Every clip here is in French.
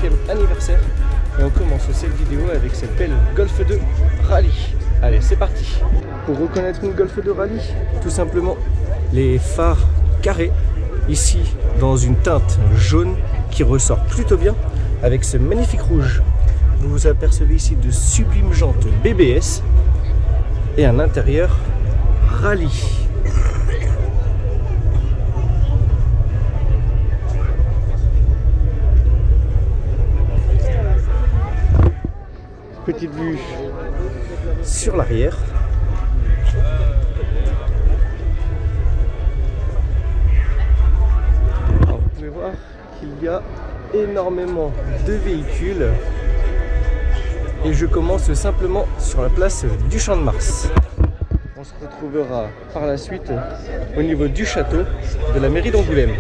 4e anniversaire. Et on commence cette vidéo avec cette belle Golf 2 Rallye. Allez, c'est parti. Pour reconnaître une Golf 2 Rallye, tout simplement les phares carrés, ici dans une teinte jaune qui ressort plutôt bien avec ce magnifique rouge. Vous apercevez ici de sublimes jantes BBS et un intérieur Rallye. Petite vue sur l'arrière. Vous pouvez voir qu'il y a énormément de véhicules et je commence simplement sur la place du Champ de Mars. On se retrouvera par la suite au niveau du château de la mairie d'Angoulême.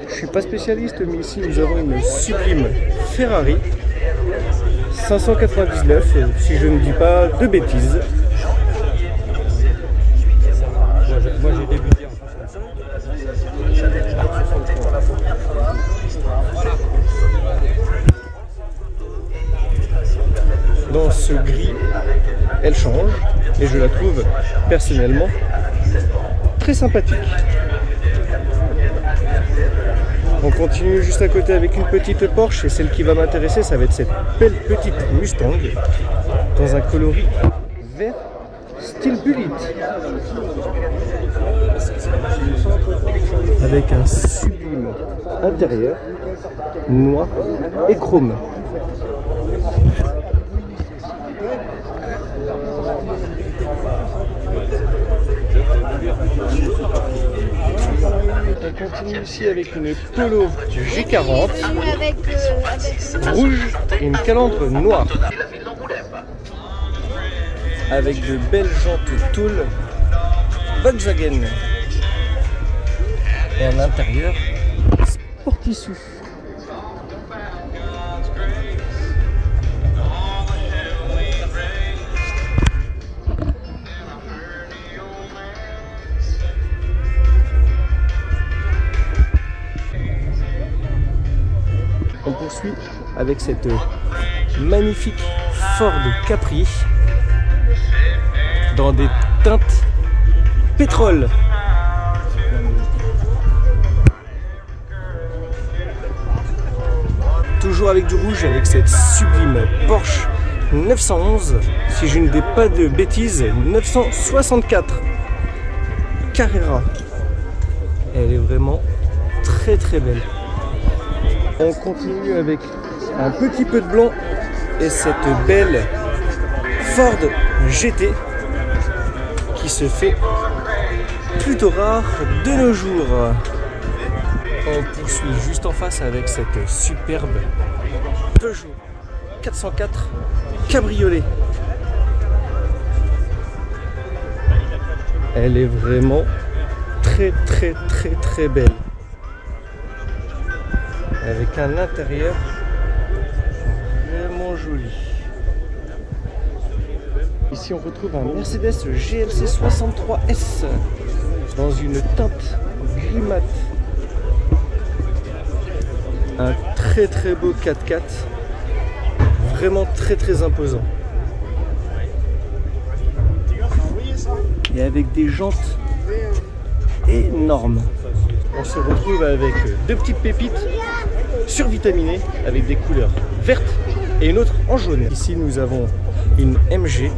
Je ne suis pas spécialiste, mais ici nous avons une sublime Ferrari 599, si je ne dis pas de bêtises. Moi j'ai débuté en Dans ce gris, elle change et je la trouve personnellement très sympathique. On continue juste à côté avec une petite Porsche et celle qui va m'intéresser, ça va être cette belle petite Mustang dans un coloris vert style Bullitt avec un sublime intérieur noir et chrome. On continue ici avec une Polo G40 rouge et une calandre noire avec de belles jantes Toul Volkswagen et un intérieur Sportissu. On poursuit avec cette magnifique Ford Capri dans des teintes pétrole. Toujours avec du rouge avec cette sublime Porsche 911, si je ne dis pas de bêtises, 964 Carrera. Elle est vraiment très très belle. On continue avec un petit peu de blanc et cette belle Ford GT qui se fait plutôt rare de nos jours. On poursuit juste en face avec cette superbe Peugeot 404 Cabriolet. Elle est vraiment très très très très belle, avec un intérieur vraiment joli. Ici on retrouve un Mercedes GLC 63S dans une teinte gris mat. Un très très beau 4x4, vraiment très très imposant. Et avec des jantes énormes. On se retrouve avec deux petites pépites survitaminées avec des couleurs vertes et une autre en jaune. Ici nous avons une MG.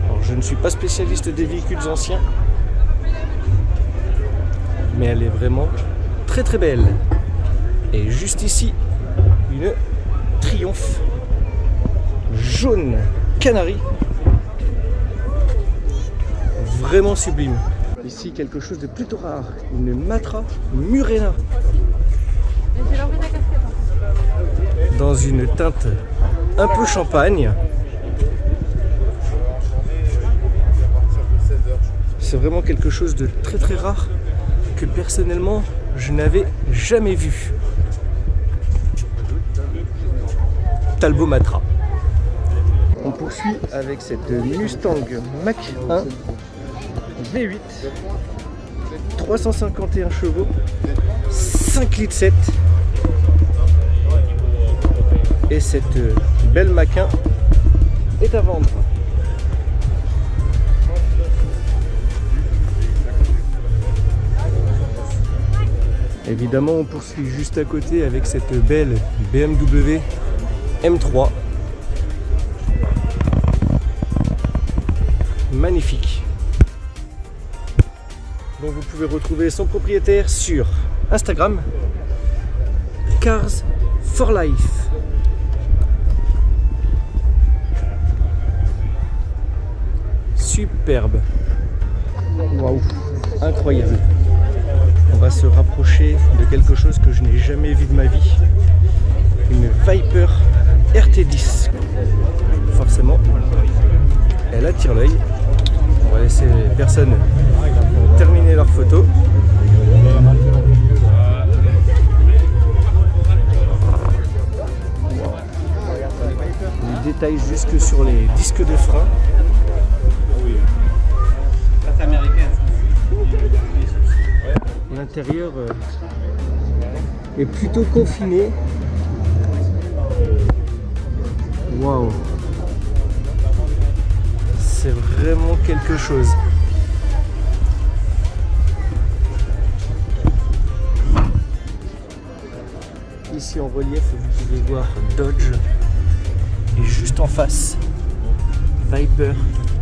Alors, je ne suis pas spécialiste des véhicules anciens, mais elle est vraiment très très belle. Et juste ici une Triumph jaune canari, vraiment sublime. Ici quelque chose de plutôt rare, une Matra Murena dans une teinte un peu champagne. C'est vraiment quelque chose de très très rare que personnellement je n'avais jamais vu. Talbot Matra. On poursuit avec cette Mustang Mach-1 V8, 351 chevaux, 5,7 litres Et cette belle Maquin est à vendre. Évidemment, on poursuit juste à côté avec cette belle BMW M3. Magnifique. Donc vous pouvez retrouver son propriétaire sur Instagram, Cars for Life. Superbe. Waouh, incroyable. On va se rapprocher de quelque chose que je n'ai jamais vu de ma vie. Une Viper RT10. Forcément, elle attire l'œil. On va laisser les personnes terminer leur photo. Les détails jusque sur les disques de frein. L'intérieur est plutôt confiné. Waouh! C'est vraiment quelque chose. Ici en relief, vous pouvez voir Dodge. Et juste en face, Viper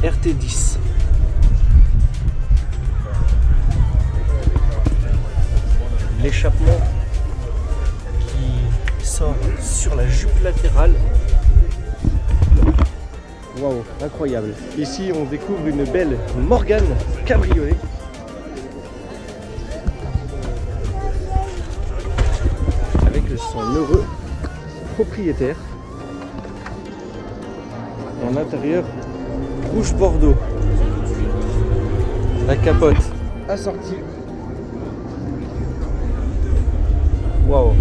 RT10. L'échappement qui sort sur la jupe latérale. Waouh, incroyable. Ici, on découvre une belle Morgan cabriolet. Avec son heureux propriétaire. En intérieur, rouge bordeaux. La capote assortie. Waouh.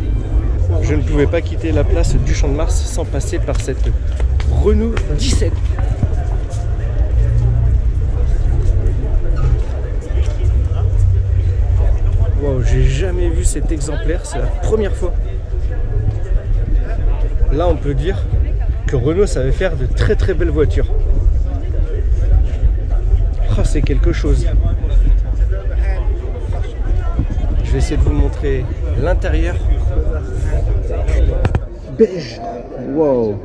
Je ne pouvais pas quitter la place du Champ de Mars sans passer par cette Renault 17. Waouh, j'ai jamais vu cet exemplaire, c'est la première fois. Là, on peut dire que Renault savait faire de très très belles voitures. Oh, c'est quelque chose. Je vais essayer de vous montrer l'intérieur. Beige. Wow.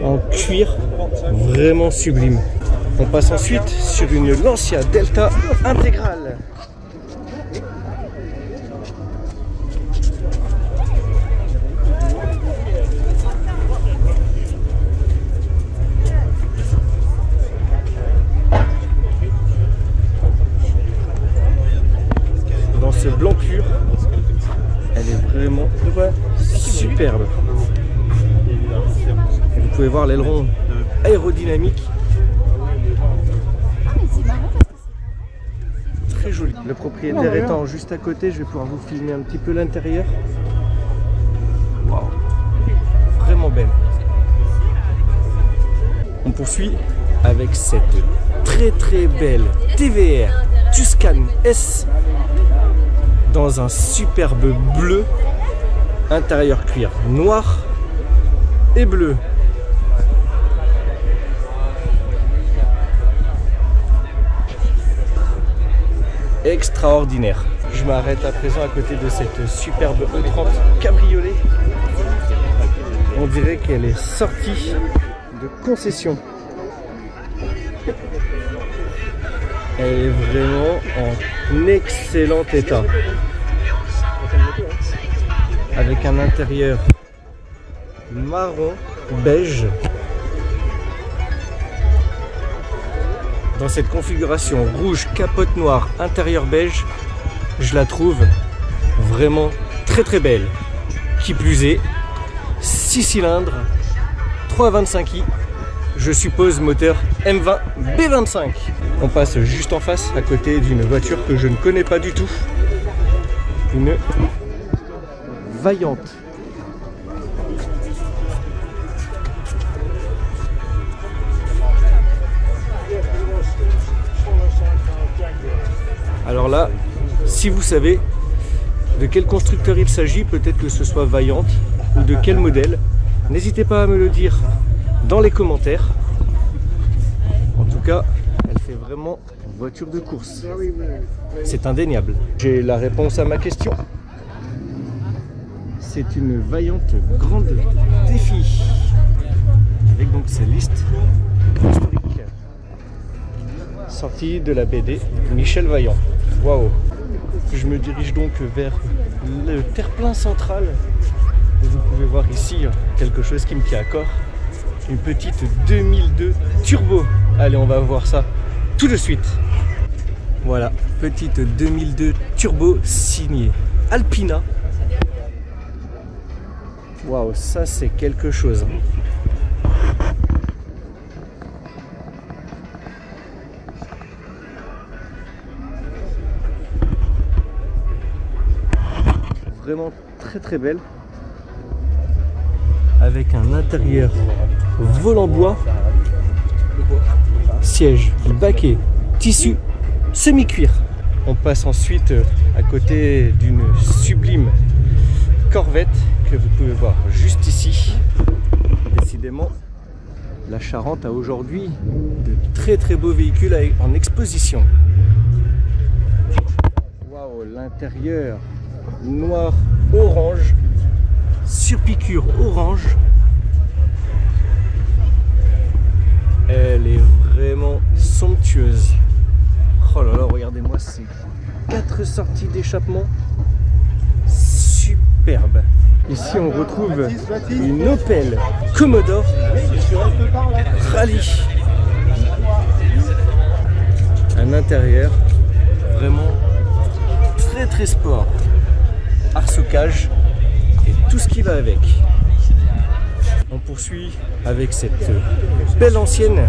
En cuir, vraiment sublime. On passe ensuite sur une Lancia Delta intégrale. Dans ce blanc pur, elle est vraiment superbe. Et vous pouvez voir l'aileron aérodynamique. Très joli. Le propriétaire étant juste à côté, je vais pouvoir vous filmer un petit peu l'intérieur. Wow. Vraiment belle. On poursuit avec cette très très belle TVR Tuscan S dans un superbe bleu, intérieur cuir noir et bleu. Extraordinaire. Je m'arrête à présent à côté de cette superbe E30 cabriolet. On dirait qu'elle est sortie de concession. Elle est vraiment en excellent état. Avec un intérieur marron beige. Dans cette configuration rouge, capote noire, intérieur beige, je la trouve vraiment très très belle. Qui plus est, 6 cylindres, 325i, je suppose moteur M20 B25. On passe juste en face à côté d'une voiture que je ne connais pas du tout. Une Vaillante. Alors là, si vous savez de quel constructeur il s'agit, peut-être que ce soit Vaillante ou de quel modèle, N'hésitez pas à me le dire dans les commentaires. En tout cas, elle fait vraiment voiture de course. C'est indéniable. J'ai la réponse à ma question. C'est une vaillante grande défi. Avec donc ses listes historiques. Sortie de la BD Michel Vaillant. Waouh! Je me dirige donc vers le terre-plein central. Vous pouvez voir ici quelque chose qui me tient à corps. Une petite 2002 turbo. Allez, on va voir ça tout de suite. Voilà, petite 2002 turbo signée Alpina. Waouh, ça c'est quelque chose. Vraiment très très belle. Avec un intérieur volant bois, siège baquet, tissu, semi-cuir. On passe ensuite à côté d'une sublime Corvette que vous pouvez voir juste ici. Décidément, la Charente a aujourd'hui de très très beaux véhicules en exposition. Waouh, l'intérieur noir orange, surpiqûre orange. Elle est vraiment somptueuse. Oh là là, regardez-moi ces 4 sorties d'échappement. Superbe. Ici on retrouve une Opel Commodore Rallye. Un intérieur vraiment très très sport. Arsocage et tout ce qui va avec. On poursuit avec cette belle ancienne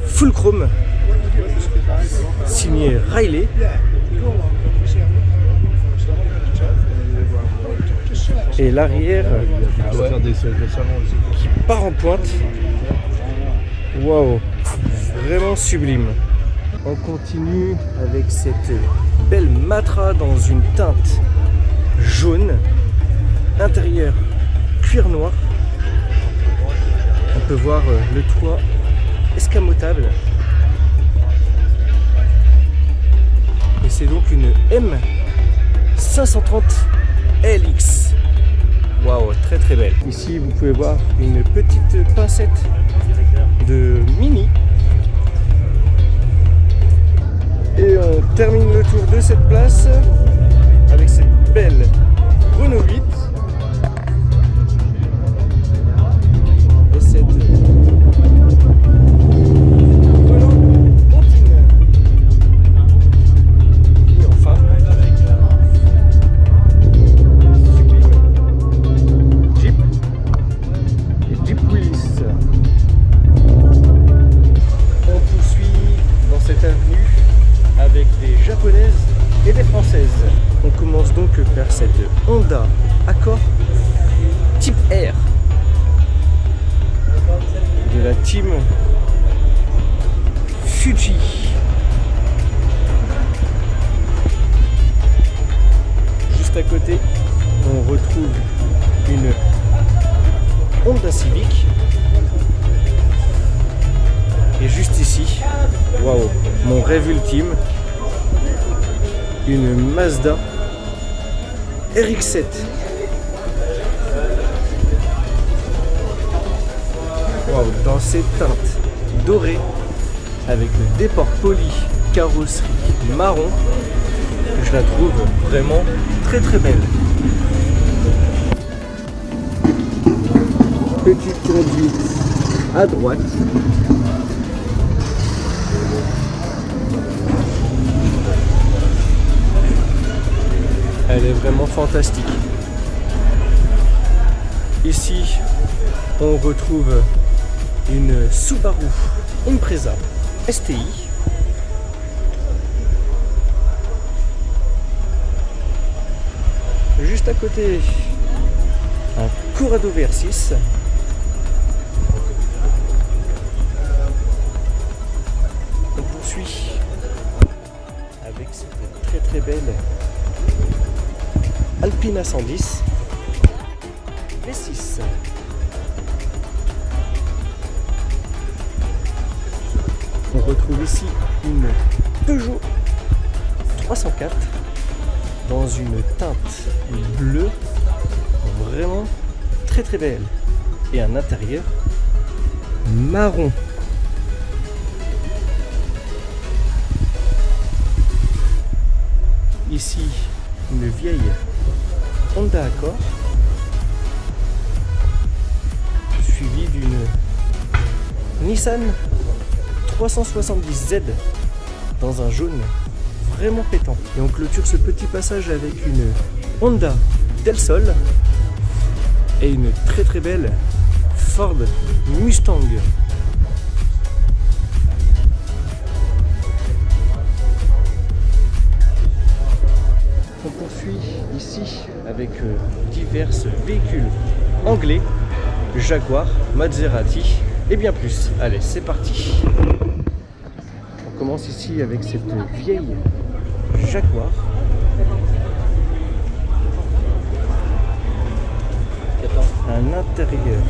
full chrome signée Riley. Et l'arrière qui part en pointe. Waouh, vraiment sublime. On continue avec cette belle Matra dans une teinte jaune, intérieur cuir noir. On peut voir le toit escamotable. Et c'est donc une M530 LX. Waouh, très très belle. Ici vous pouvez voir une petite pincette de Mini. Et on termine le tour de cette place avec cette belle Renault 8 et cette Renault Montine. Et enfin, Jeep et Jeep Willys. On poursuit dans cette avenue avec des japonaises et des françaises. On commence donc par cette Honda Accord Type R de la team Fuji. Juste à côté, on retrouve une Honda Civic. Et juste ici, waouh, mon rêve ultime, une Mazda RX-7. Waouh, dans ces teintes dorées, avec le déport poli, carrosserie marron, je la trouve vraiment très très belle. Petite conduite à droite. Elle est vraiment fantastique. Ici, on retrouve une Subaru Impreza STI. Juste à côté, un Corrado VR6. On poursuit avec cette très très belle Alpina 110 V6. On retrouve ici une Peugeot 304 dans une teinte bleue vraiment très belle et un intérieur marron. Ici une vieille Honda Accord suivie d'une Nissan 370Z dans un jaune vraiment pétant. Et on clôture ce petit passage avec une Honda Del Sol et une très belle Ford Mustang. On poursuit ici avec divers véhicules anglais, Jaguar, Maserati et bien plus. Allez, c'est parti. On commence ici avec cette vieille Jaguar. Un intérieur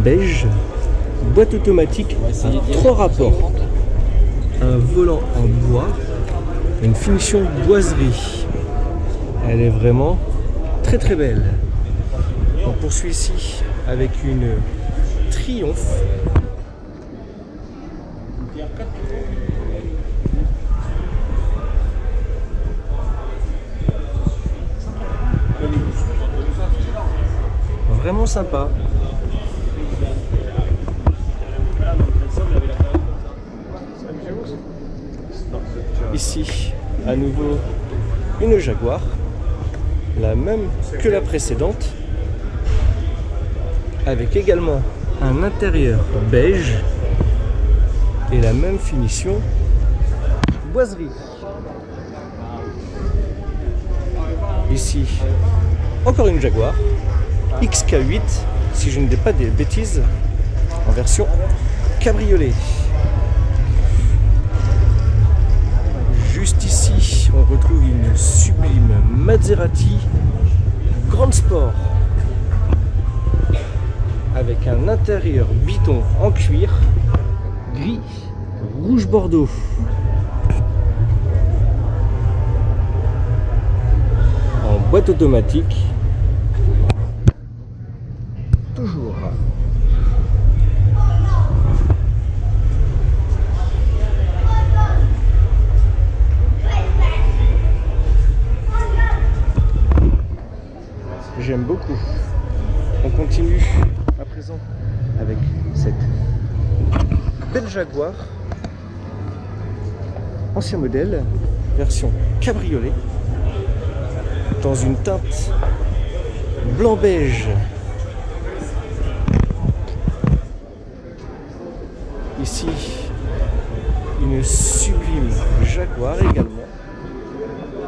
beige, boîte automatique, 3 rapports, un volant en bois, une finition boiserie. Elle est vraiment très belle. On poursuit ici avec une Triumph. Vraiment sympa. Ici, à nouveau, une Jaguar, la même que la précédente, avec également un intérieur beige et la même finition boiserie. Ici, encore une Jaguar XK8, si je ne dis pas des bêtises, en version cabriolet. Juste ici, on retrouve une sublime Maserati Grand Sport avec un intérieur biton en cuir gris rouge bordeaux. En boîte automatique. Toujours. J'aime beaucoup. On continue à présent avec cette belle Jaguar, ancien modèle, version cabriolet, dans une teinte blanc-beige. Ici, une sublime Jaguar également,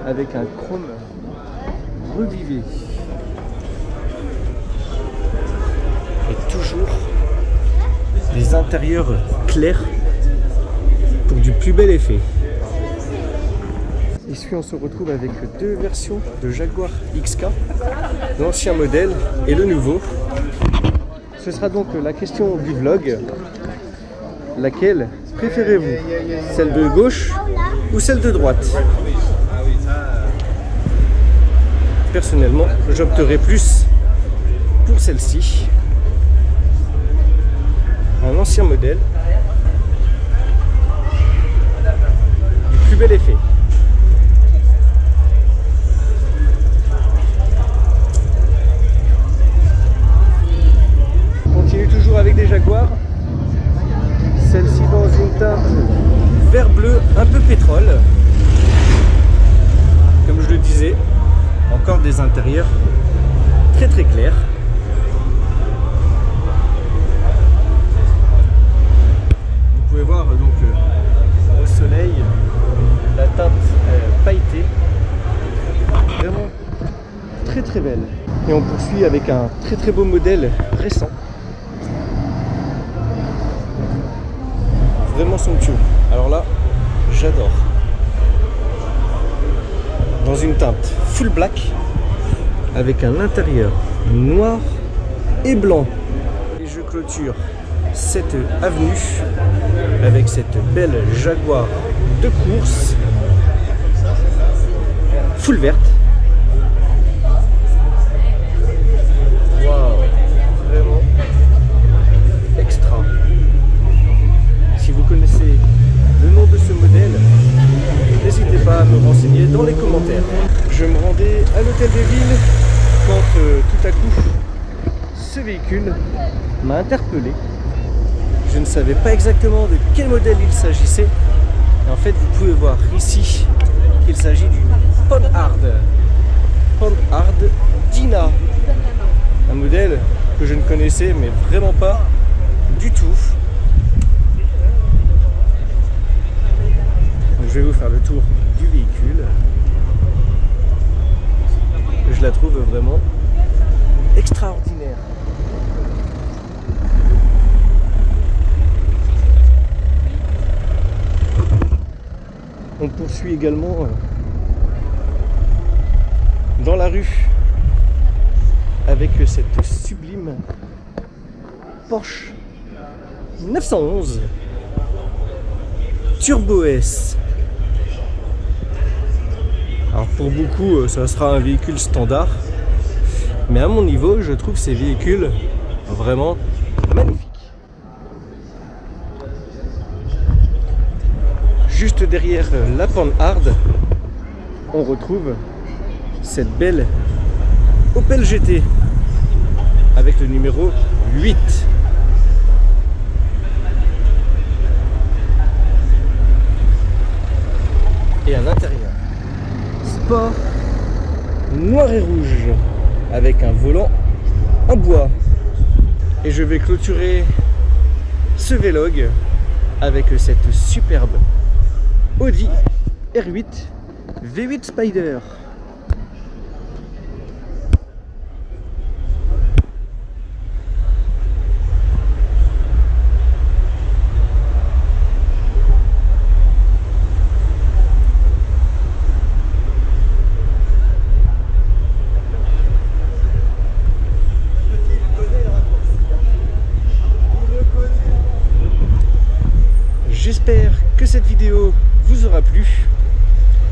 avec un chrome revivé. Et toujours des intérieurs clairs pour du plus bel effet. Ici, on se retrouve avec deux versions de Jaguar XK, l'ancien modèle et le nouveau. Ce sera donc la question du vlog. Laquelle préférez-vous? Celle de gauche ou celle de droite? Personnellement, j'opterai plus pour celle-ci. Un ancien modèle. Du plus bel effet. On continue toujours avec des Jaguars. Celle-ci dans une teinte vert bleu, un peu pétrole. Comme je le disais, encore des intérieurs très clairs. Vous pouvez voir donc au soleil la teinte pailletée, vraiment très belle. Et on poursuit avec un très beau modèle récent. Vraiment somptueux. Alors là, j'adore. Dans une teinte full black avec un intérieur noir et blanc. Et je clôture cette avenue avec cette belle Jaguar de course full verte. Waouh, vraiment extra. Si vous connaissez le nom de ce modèle, n'hésitez pas à me renseigner dans les commentaires. Je me rendais à l'hôtel de ville quand tout à coup ce véhicule m'a interpellé. Je ne savais pas exactement de quel modèle il s'agissait. Et en fait, vous pouvez voir ici qu'il s'agit d'une Panhard Dyna. Un modèle que je ne connaissais mais vraiment pas du tout. Donc, je vais vous faire le tour du véhicule. Je la trouve vraiment extraordinaire. On poursuit également dans la rue avec cette sublime Porsche 911 Turbo S. Alors pour beaucoup ça sera un véhicule standard, mais à mon niveau je trouve ces véhicules vraiment magnifiques. Juste derrière la Panhard, on retrouve cette belle Opel GT avec le numéro 8. Et à l'intérieur, sport noir et rouge avec un volant en bois. Et je vais clôturer ce vlog avec cette superbe Audi R8 V8 Spider. J'espère que cette vidéo vous aura plu.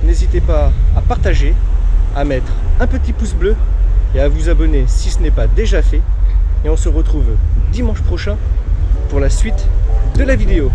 N'hésitez pas à partager, à mettre un petit pouce bleu et à vous abonner si ce n'est pas déjà fait. Et on se retrouve dimanche prochain pour la suite de la vidéo.